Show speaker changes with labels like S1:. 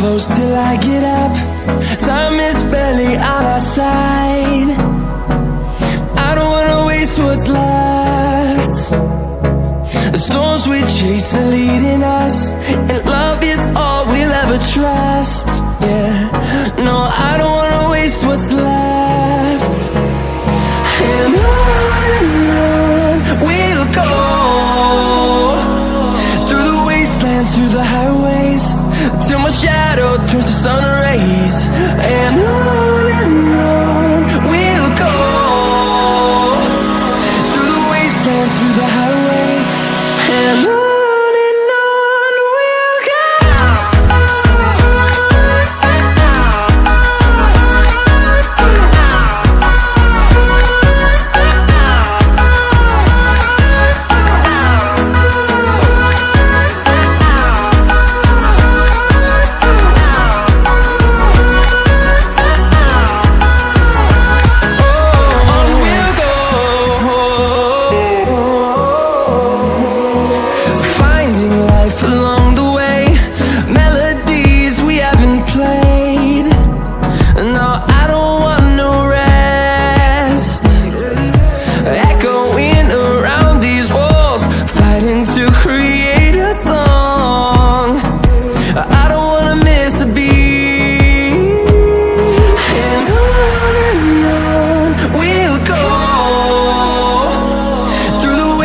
S1: close till I get up. Time is barely on our side. I don't wanna waste what's left. The storms we chase are leading us, and love is all we'll ever trust. Yeah, no, I don't wanna waste what's left. And on we'll go, through the wastelands, through the highways, till my shadow turns to sun rays. And on